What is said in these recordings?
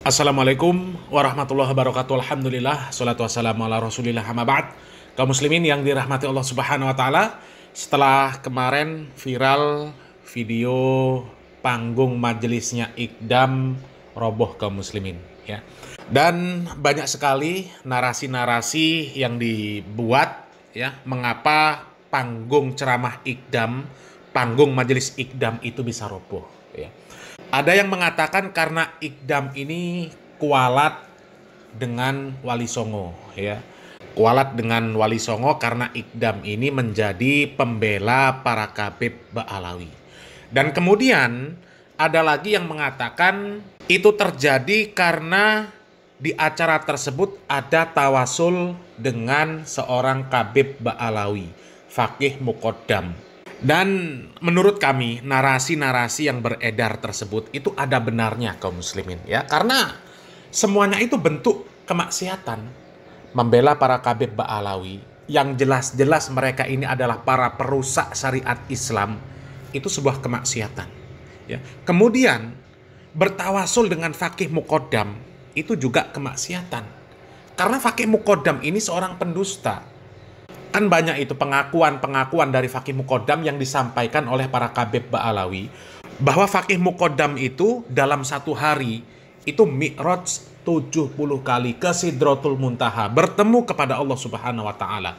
Assalamualaikum warahmatullahi wabarakatuh. Alhamdulillah, salatu wassalamu ala rasulillah, amma ba'd. Kaum muslimin yang dirahmati Allah subhanahu wa ta'ala, setelah kemarin viral video panggung majelisnya Iqdam roboh kaum muslimin, ya. Dan banyak sekali narasi-narasi yang dibuat, ya, mengapa panggung ceramah Iqdam, panggung majelis Iqdam itu bisa roboh, ya. Ada yang mengatakan karena Iqdam ini kualat dengan Wali Songo, ya. Kualat dengan Wali Songo karena Iqdam ini menjadi pembela para Khabib Ba'alawi. Dan kemudian ada lagi yang mengatakan itu terjadi karena di acara tersebut ada tawasul dengan seorang Khabib Ba'alawi, Faqih Muqaddam. Dan menurut kami narasi-narasi yang beredar tersebut itu ada benarnya kaum muslimin, ya, karena semuanya itu bentuk kemaksiatan. Membela para Khabib Ba'alawi yang jelas-jelas mereka ini adalah para perusak syariat Islam, itu sebuah kemaksiatan, ya. Kemudian bertawasul dengan Faqih Muqaddam itu juga kemaksiatan, karena Faqih Muqaddam ini seorang pendusta. Kan banyak itu pengakuan-pengakuan dari Faqih Muqaddam yang disampaikan oleh para Khabib Ba'alawi, bahwa Faqih Muqaddam itu dalam satu hari itu mi'raj 70 kali ke Sidratul Muntaha, bertemu kepada Allah Subhanahu wa Ta'ala.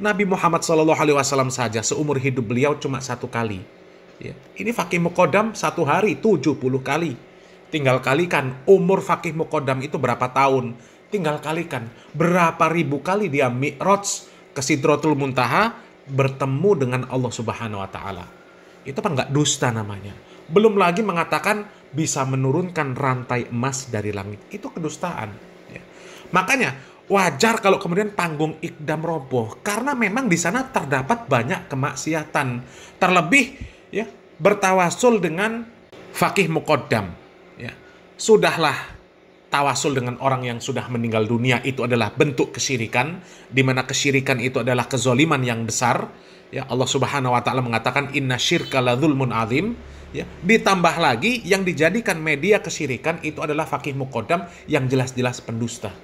Nabi Muhammad SAW saja seumur hidup beliau cuma satu kali, ya. Ini Faqih Muqaddam satu hari 70 kali. Tinggal kalikan umur Faqih Muqaddam itu berapa tahun, tinggal kalikan berapa ribu kali dia mi'raj ke Sidratul Muntaha bertemu dengan Allah Subhanahu wa Ta'ala. Itu apa enggak dusta namanya? Belum lagi mengatakan bisa menurunkan rantai emas dari langit. Itu kedustaan, ya. Makanya wajar kalau kemudian panggung Iqdam roboh, karena memang di sana terdapat banyak kemaksiatan. Terlebih, ya, bertawasul dengan Faqih Muqaddam, ya. Sudahlah, tawasul dengan orang yang sudah meninggal dunia itu adalah bentuk kesyirikan, di mana kesyirikan itu adalah kezoliman yang besar, ya. Allah Subhanahu wa Ta'ala mengatakan inna syirka la dzulmun azim, ya. Ditambah lagi yang dijadikan media kesyirikan itu adalah Faqih Muqaddam yang jelas-jelas pendusta.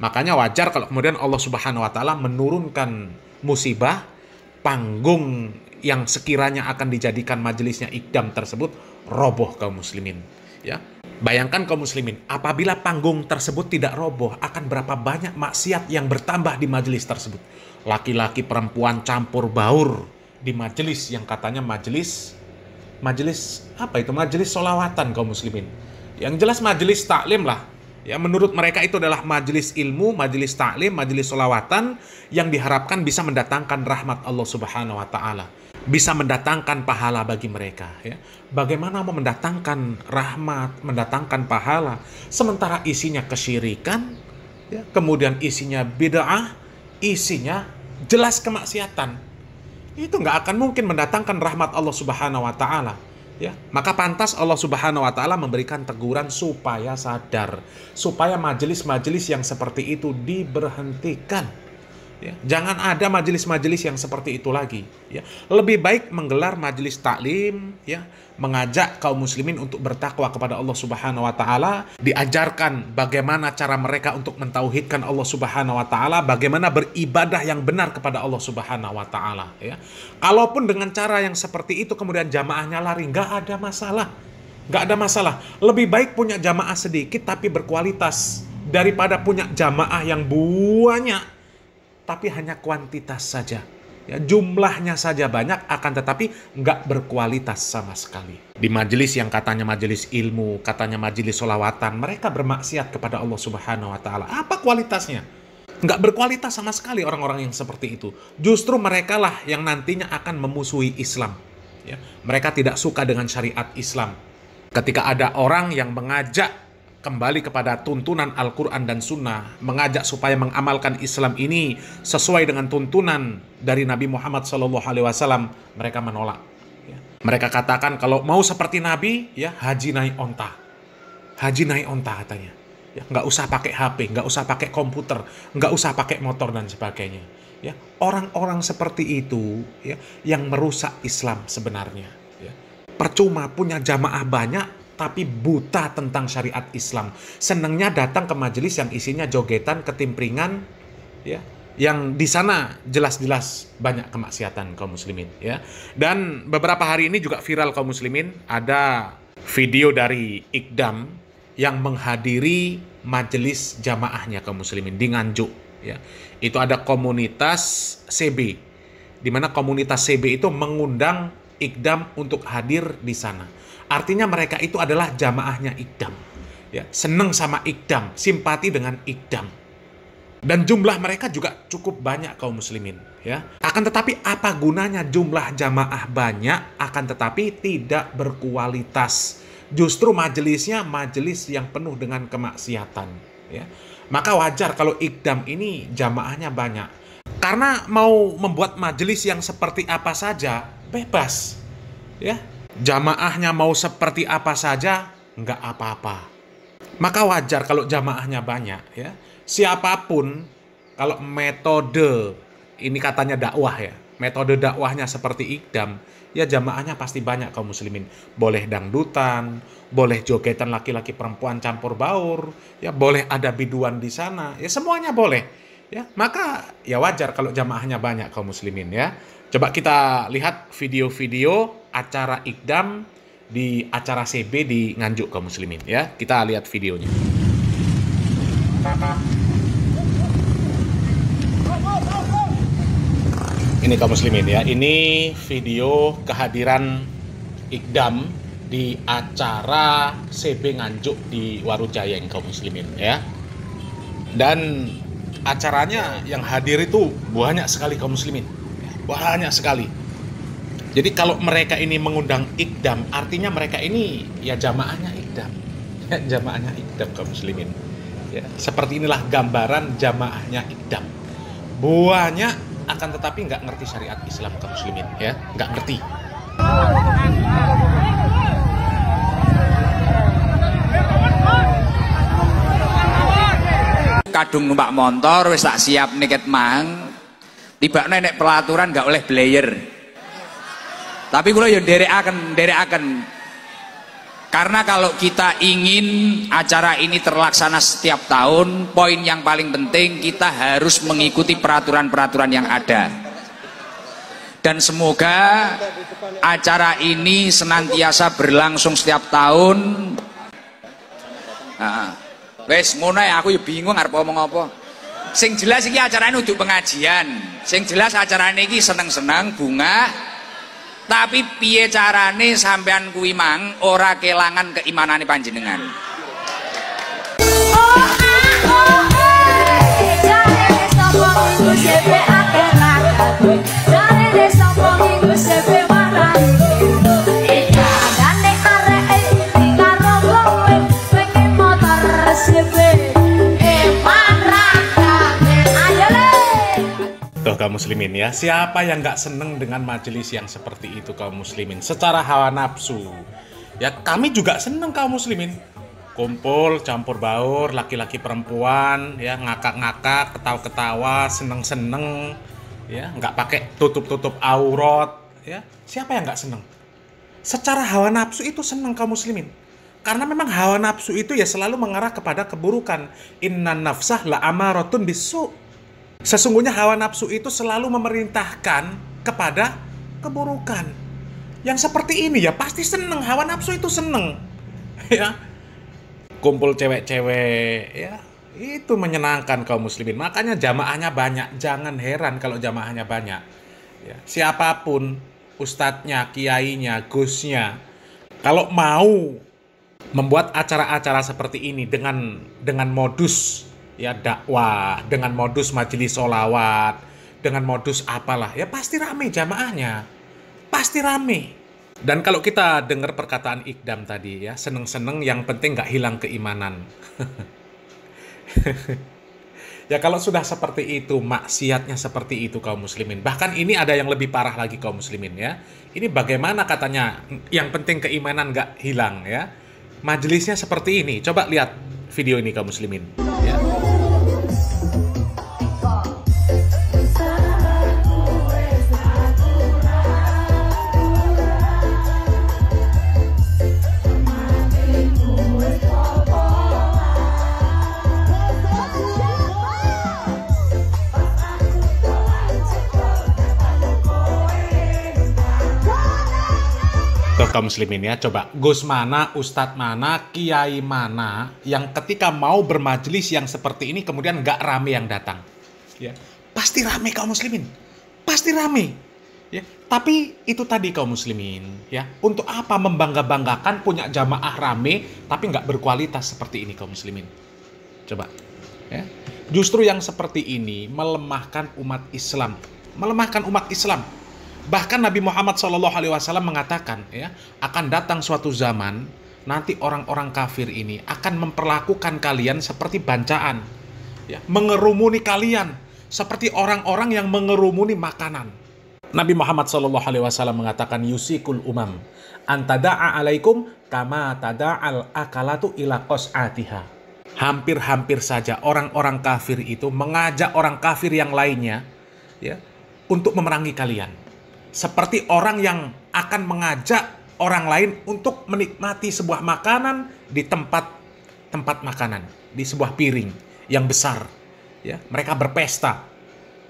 Makanya wajar kalau kemudian Allah Subhanahu wa Ta'ala menurunkan musibah panggung yang sekiranya akan dijadikan majelisnya Iqdam tersebut roboh kaum muslimin, ya. Bayangkan kaum muslimin, apabila panggung tersebut tidak roboh, akan berapa banyak maksiat yang bertambah di majelis tersebut. Laki-laki perempuan campur baur di majelis yang katanya majelis apa itu? Majelis sholawatan kaum muslimin. Yang jelas majelis taklim lah. Ya, menurut mereka itu adalah majelis ilmu, majelis taklim, majelis sholawatan yang diharapkan bisa mendatangkan rahmat Allah Subhanahu wa Ta'ala, bisa mendatangkan pahala bagi mereka, ya. Bagaimana mau mendatangkan rahmat, mendatangkan pahala, sementara isinya kesyirikan, ya, kemudian isinya bid'ah, isinya jelas kemaksiatan. Itu nggak akan mungkin mendatangkan rahmat Allah Subhanahu wa Ta'ala, ya. Maka pantas Allah Subhanahu wa Ta'ala memberikan teguran supaya sadar, supaya majelis-majelis yang seperti itu diberhentikan, ya. Jangan ada majelis-majelis yang seperti itu lagi, ya. Lebih baik menggelar majelis taklim, ya, mengajak kaum muslimin untuk bertakwa kepada Allah Subhanahu wa Ta'ala, diajarkan bagaimana cara mereka untuk mentauhidkan Allah Subhanahu wa Ta'ala, bagaimana beribadah yang benar kepada Allah Subhanahu wa Ta'ala, ya. Kalaupun dengan cara yang seperti itu kemudian jamaahnya lari, nggak ada masalah. Nggak ada masalah. Lebih baik punya jamaah sedikit tapi berkualitas daripada punya jamaah yang banyak tapi hanya kuantitas saja, ya, jumlahnya saja banyak akan tetapi nggak berkualitas sama sekali. Di majelis yang katanya majelis ilmu, katanya majelis sholawatan, mereka bermaksiat kepada Allah Subhanahu wa Ta'ala. Apa kualitasnya? Nggak berkualitas sama sekali orang-orang yang seperti itu. Justru mereka lah yang nantinya akan memusuhi Islam, ya. Mereka tidak suka dengan syariat Islam. Ketika ada orang yang mengajak kembali kepada tuntunan Al-Quran dan Sunnah, mengajak supaya mengamalkan Islam ini sesuai dengan tuntunan dari Nabi Muhammad SAW, mereka menolak, ya. Mereka katakan kalau mau seperti Nabi, ya, haji naik onta, katanya, ya, nggak usah pakai HP, nggak usah pakai komputer, nggak usah pakai motor dan sebagainya, ya. Orang-orang seperti itu, ya, yang merusak Islam sebenarnya, ya. Percuma punya jamaah banyak tapi buta tentang syariat Islam. Senangnya datang ke majelis yang isinya jogetan, ketimpringan, ya, yang di sana jelas-jelas banyak kemaksiatan kaum muslimin, ya. Dan beberapa hari ini juga viral kaum muslimin, ada video dari Ikdam yang menghadiri majelis jamaahnya kaum muslimin di Nganjuk, ya. Itu ada komunitas CB, di mana komunitas CB itu mengundang Ikdam untuk hadir di sana. Artinya mereka itu adalah jamaahnya Ikdam, ya, seneng sama Ikdam, simpati dengan Ikdam. Dan jumlah mereka juga cukup banyak kaum muslimin, ya. Akan tetapi apa gunanya jumlah jamaah banyak akan tetapi tidak berkualitas. Justru majelisnya majelis yang penuh dengan kemaksiatan, ya. Maka wajar kalau Ikdam ini jamaahnya banyak. Karena mau membuat majelis yang seperti apa saja bebas, ya. Jamaahnya mau seperti apa saja nggak apa-apa. Maka wajar kalau jamaahnya banyak, ya. Siapapun, kalau metode ini katanya dakwah, ya, metode dakwahnya seperti Ikdam, ya jamaahnya pasti banyak kaum muslimin. Boleh dangdutan, boleh jogetan laki-laki perempuan campur baur, ya boleh ada biduan di sana, ya semuanya boleh, ya. Maka ya wajar kalau jamaahnya banyak kaum muslimin, ya. Coba kita lihat video-video acara Ikdam di acara CB di Nganjuk kaum muslimin, ya. Kita lihat videonya. Ini kaum muslimin, ya. Ini video kehadiran Ikdam di acara CB Nganjuk di Warujayeng kaum muslimin, ya. Dan acaranya yang hadir itu banyak sekali kaum muslimin. Banyak sekali. Jadi kalau mereka ini mengundang Ikdam, artinya mereka ini ya jamaahnya Ikdam. Ya, jamaahnya Ikdam kaum muslimin. Ya, seperti inilah gambaran jamaahnya Ikdam. Banyak, akan tetapi nggak ngerti syariat Islam kaum muslimin, ya, nggak ngerti. Kadung numpak motor wis tak siap niket mang. Tibakne nek pelaturan nggak oleh blayer. Tapi kula ya nderekaken. Karena kalau kita ingin acara ini terlaksana setiap tahun, poin yang paling penting kita harus mengikuti peraturan-peraturan yang ada. Dan semoga acara ini senantiasa berlangsung setiap tahun. Wes ngono ya, aku ya bingung arep ngomong apa. Sing jelas iki acarane untuk pengajian. Sing jelas acarane iki seneng-seneng bunga. Tapi piye carane sampean kuwi mang ora kelangan keimanane panjenengan. Tuh kaum muslimin, ya, siapa yang nggak seneng dengan majelis yang seperti itu kaum muslimin secara hawa nafsu, ya. Kami juga seneng kaum muslimin, kumpul campur baur laki-laki perempuan, ya, ngakak-ngakak, ketawa-ketawa, seneng-seneng, ya, nggak pakai tutup-tutup aurat, ya. Siapa yang nggak seneng? Secara hawa nafsu itu seneng kaum muslimin, karena memang hawa nafsu itu ya selalu mengarah kepada keburukan. Innan nafsah la amaratun bisu. Sesungguhnya hawa nafsu itu selalu memerintahkan kepada keburukan. Yang seperti ini ya pasti seneng, hawa nafsu itu seneng, ya. Kumpul cewek-cewek, ya, itu menyenangkan kaum muslimin. Makanya jamaahnya banyak. Jangan heran kalau jamaahnya banyak, ya. Siapapun, ustadznya, kiainya, gusnya, kalau mau membuat acara-acara seperti ini dengan modus, ya, dakwah, dengan modus majelis sholawat, dengan modus apalah, ya pasti rame jamaahnya, pasti rame. Dan kalau kita dengar perkataan Ikdam tadi, ya, seneng-seneng yang penting nggak hilang keimanan. Ya kalau sudah seperti itu, maksiatnya seperti itu kaum muslimin. Bahkan ini ada yang lebih parah lagi kaum muslimin, ya. Ini bagaimana katanya yang penting keimanan nggak hilang, ya. Majelisnya seperti ini. Coba lihat video ini kaum muslimin, ya. kaum muslimin ya, coba Gus mana, Ustadz mana, Kiai mana yang ketika mau bermajelis yang seperti ini kemudian nggak rame yang datang? Ya, pasti rame kaum muslimin, pasti rame. Ya, tapi itu tadi kaum muslimin, ya, untuk apa membangga-banggakan punya jamaah rame tapi nggak berkualitas seperti ini kaum muslimin? Coba, ya, justru yang seperti ini melemahkan umat Islam, melemahkan umat Islam. Bahkan Nabi Muhammad SAW mengatakan, ya, akan datang suatu zaman nanti orang-orang kafir ini akan memperlakukan kalian seperti bancaan, ya, mengerumuni kalian seperti orang-orang yang mengerumuni makanan. Nabi Muhammad SAW mengatakan, yusikul umam antada'a alaikum kama tada'al akalatu ila qas'atiha. Hampir-hampir saja orang-orang kafir itu mengajak orang kafir yang lainnya, ya, untuk memerangi kalian. Seperti orang yang akan mengajak orang lain untuk menikmati sebuah makanan di tempat makanan, di sebuah piring yang besar. Ya, mereka berpesta.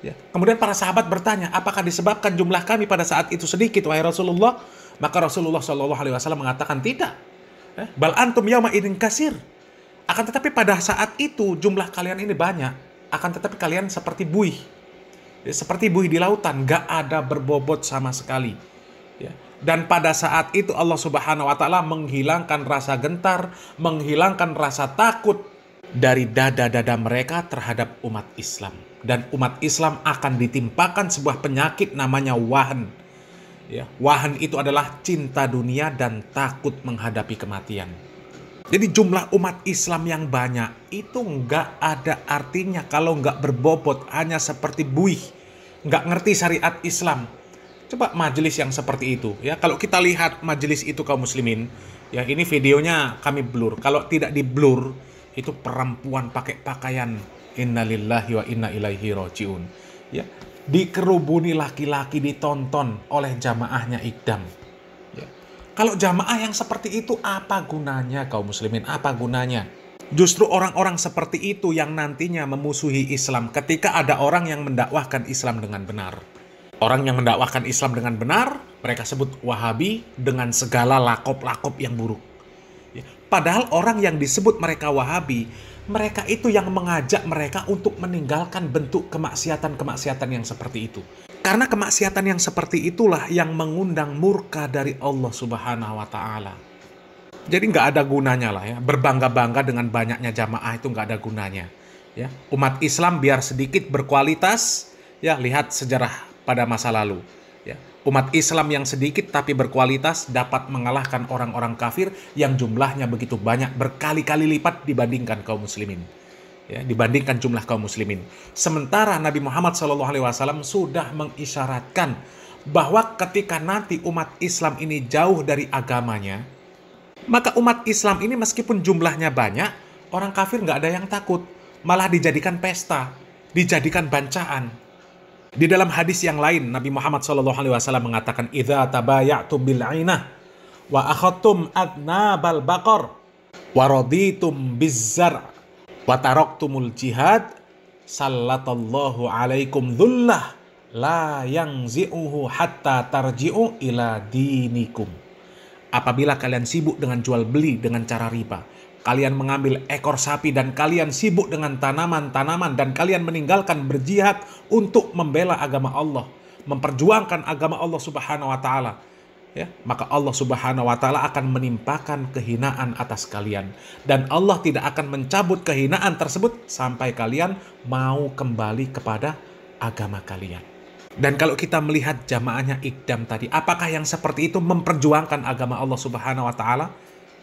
Ya. Kemudian para sahabat bertanya, apakah disebabkan jumlah kami pada saat itu sedikit, wahai Rasulullah? Maka Rasulullah SAW mengatakan tidak. Bal antum yauma idin kasir. Akan tetapi pada saat itu jumlah kalian ini banyak. Akan tetapi kalian seperti buih. Ya, seperti buih di lautan, gak ada berbobot sama sekali. Ya. Dan pada saat itu Allah Subhanahu Wa Taala menghilangkan rasa gentar, menghilangkan rasa takut dari dada-dada mereka terhadap umat Islam. Dan umat Islam akan ditimpakan sebuah penyakit namanya wahan. Ya, wahan itu adalah cinta dunia dan takut menghadapi kematian. Jadi jumlah umat Islam yang banyak itu nggak ada artinya kalau nggak berbobot, hanya seperti buih, nggak ngerti syariat Islam. Coba majelis yang seperti itu, ya. Kalau kita lihat majelis itu kaum muslimin, ya, ini videonya kami blur. Kalau tidak di blur, itu perempuan pakai pakaian innalillahi wa inna ilaihi rojiun, ya, dikerubuni laki-laki ditonton oleh jamaahnya Iqdam. Ya. Kalau jamaah yang seperti itu apa gunanya kaum muslimin? Apa gunanya? Justru orang-orang seperti itu yang nantinya memusuhi Islam ketika ada orang yang mendakwahkan Islam dengan benar. Orang yang mendakwahkan Islam dengan benar, mereka sebut Wahabi dengan segala lakop-lakop yang buruk. Ya. Padahal orang yang disebut mereka Wahabi, mereka itu yang mengajak mereka untuk meninggalkan bentuk kemaksiatan-kemaksiatan yang seperti itu. Karena kemaksiatan yang seperti itulah yang mengundang murka dari Allah Subhanahu Wa Taala. Jadi nggak ada gunanya lah, ya, berbangga-bangga dengan banyaknya jamaah itu nggak ada gunanya. Ya, umat Islam biar sedikit berkualitas, ya, lihat sejarah pada masa lalu. Ya, umat Islam yang sedikit tapi berkualitas dapat mengalahkan orang-orang kafir yang jumlahnya begitu banyak, berkali-kali lipat dibandingkan kaum muslimin. Ya, dibandingkan jumlah kaum muslimin. Sementara Nabi Muhammad SAW sudah mengisyaratkan bahwa ketika nanti umat Islam ini jauh dari agamanya, maka umat Islam ini meskipun jumlahnya banyak, orang kafir nggak ada yang takut, malah dijadikan pesta, dijadikan bancaan. Di dalam hadis yang lain, Nabi Muhammad SAW mengatakan, "Idza tabaya'tum bil 'ainah wa akhadtum adnabal baqar wa raditum bizzar' wa taraktumul jihad, sallatallahu alaikum dhullah la yangzi'uhu hatta tarji'u ila dinikum." Apabila kalian sibuk dengan jual beli dengan cara riba, kalian mengambil ekor sapi dan kalian sibuk dengan tanaman-tanaman dan kalian meninggalkan berjihad untuk membela agama Allah, memperjuangkan agama Allah Subhanahu Wa Taala, ya, maka Allah Subhanahu Wa Taala akan menimpakan kehinaan atas kalian dan Allah tidak akan mencabut kehinaan tersebut sampai kalian mau kembali kepada agama kalian. Dan kalau kita melihat jamaahnya Iqdam tadi, apakah yang seperti itu memperjuangkan agama Allah Subhanahu Wa Taala?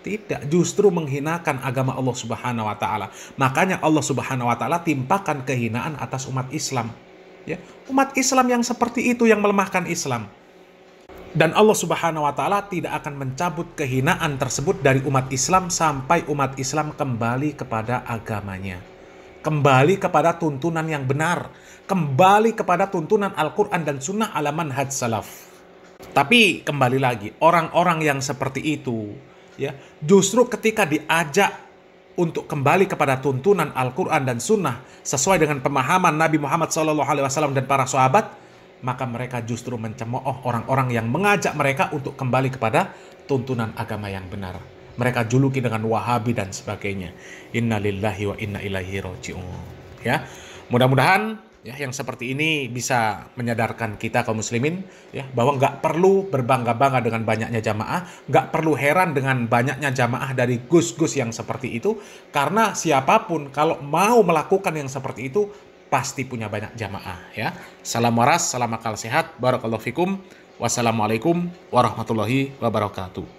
Tidak, justru menghinakan agama Allah Subhanahu Wa Taala. Makanya Allah Subhanahu Wa Taala timpakan kehinaan atas umat Islam. Ya, umat Islam yang seperti itu yang melemahkan Islam. Dan Allah Subhanahu Wa Taala tidak akan mencabut kehinaan tersebut dari umat Islam sampai umat Islam kembali kepada agamanya, kembali kepada tuntunan yang benar, kembali kepada tuntunan Al-Quran dan Sunnah ala manhaj salaf. Tapi kembali lagi, orang-orang yang seperti itu, ya, justru ketika diajak untuk kembali kepada tuntunan Al-Quran dan Sunnah sesuai dengan pemahaman Nabi Muhammad SAW dan para sahabat, maka mereka justru mencemooh orang-orang yang mengajak mereka untuk kembali kepada tuntunan agama yang benar. Mereka juluki dengan Wahabi dan sebagainya. Innalillahi wa inna ilaihi raji'un. Ya, mudah-mudahan ya yang seperti ini bisa menyadarkan kita kaum muslimin ya bahwa nggak perlu berbangga-bangga dengan banyaknya jamaah, nggak perlu heran dengan banyaknya jamaah dari gus-gus yang seperti itu, karena siapapun kalau mau melakukan yang seperti itu pasti punya banyak jamaah ya. Salam waras, salam akal sehat, barakallahu fikum. Wassalamualaikum warahmatullahi wabarakatuh.